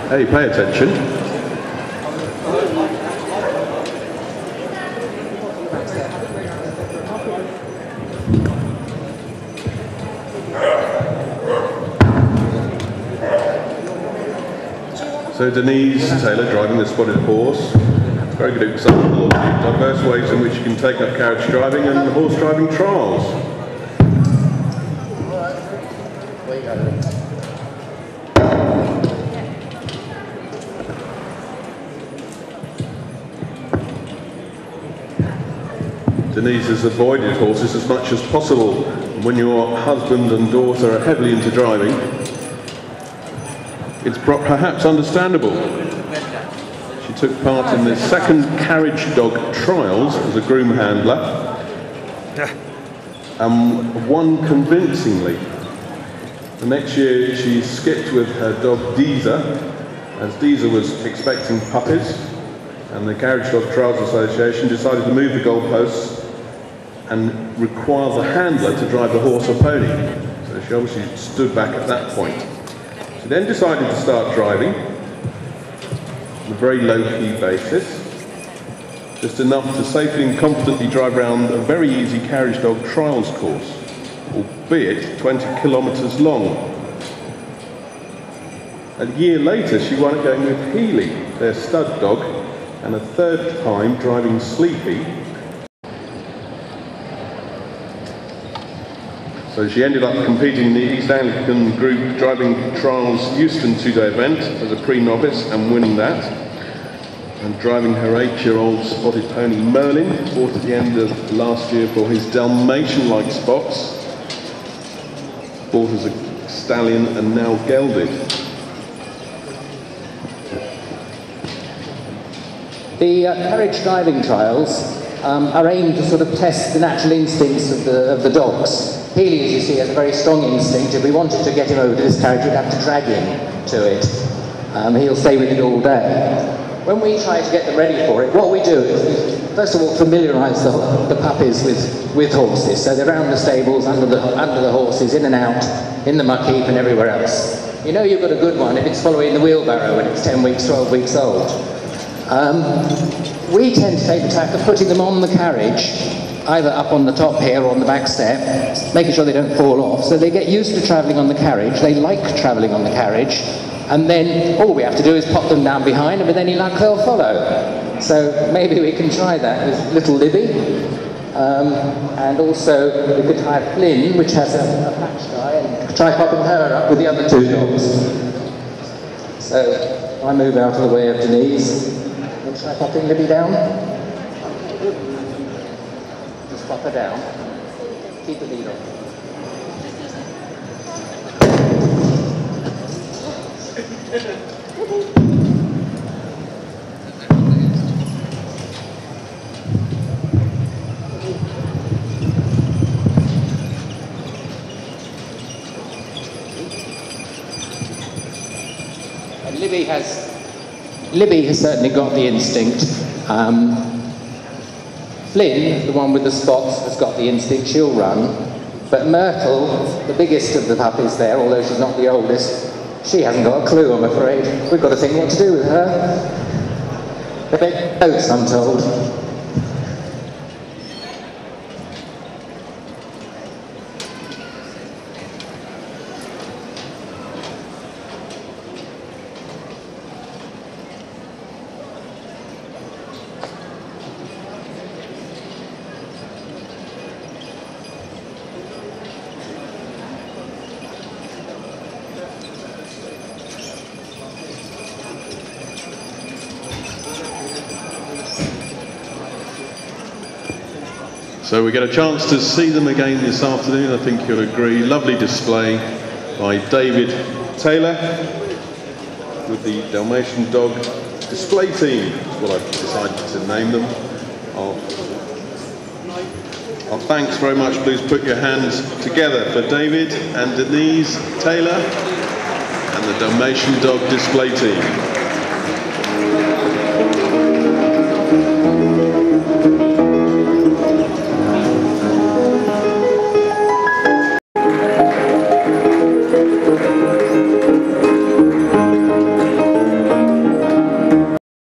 Hey, pay attention. So Denise Taylor driving the spotted horse. Very good example of the diverse ways in which you can take up carriage driving and horse driving trials. Denise has avoided horses as much as possible. When your husband and daughter are heavily into driving, it's perhaps understandable. She took part in the second Carriage Dog trials as a groom handler and won convincingly. The next year she skipped with her dog Deezer, as Deezer was expecting puppies, and the Carriage Dog Trials Association decided to move the goalposts and require the handler to drive the horse or pony. So she obviously stood back at that point. She then decided to start driving on a very low-key basis, just enough to safely and confidently drive around a very easy Carriage Dog trials course, albeit 20 kilometres long. A year later she won it going with Healy, their stud dog, and a third time driving Sleepy. So she ended up competing in the East Anglican Group Driving Trials Euston 2-day event as a pre-novice and winning that. And driving her 8-year-old spotted pony Merlin, bought at the end of last year for his Dalmation-like spots. Bought as a stallion and now gelded. The carriage driving trials are aimed to sort of test the natural instincts of the dogs. Healy, as you see, has a very strong instinct. If we wanted to get him over to this carriage, we'd have to drag him to it. He'll stay with it all day. When we try to get them ready for it, what we do is we first of all familiarise the puppies with horses. So they're around the stables, under the horses, in and out, in the muck heap and everywhere else. You know you've got a good one if it's following the wheelbarrow when it's 10 weeks, 12 weeks old. We tend to take the tack of putting them on the carriage, either up on the top here or on the back step, making sure they don't fall off. So they get used to travelling on the carriage, they like travelling on the carriage, and then all we have to do is pop them down behind, and with any luck they'll follow. So maybe we can try that with little Libby, and also we could try Flynn, which has a patch tie, and try popping her up with the other two dogs. So I move out of the way of Denise. We'll try popping Libby down. Just pop her down. Keep the lead on. And Libby has certainly got the instinct. Flynn, the one with the spots, has got the instinct, she'll run. But Myrtle, the biggest of the puppies there, although she's not the oldest, she hasn't got a clue, I'm afraid. We've got to think what to do with her. They're big boats, I'm told. So we get a chance to see them again this afternoon, I think you'll agree. Lovely display by David Taylor with the Dalmatian Dog Display Team, is what I've decided to name them. Our thanks very much. Please put your hands together for David and Denise Taylor and the Dalmatian Dog Display Team.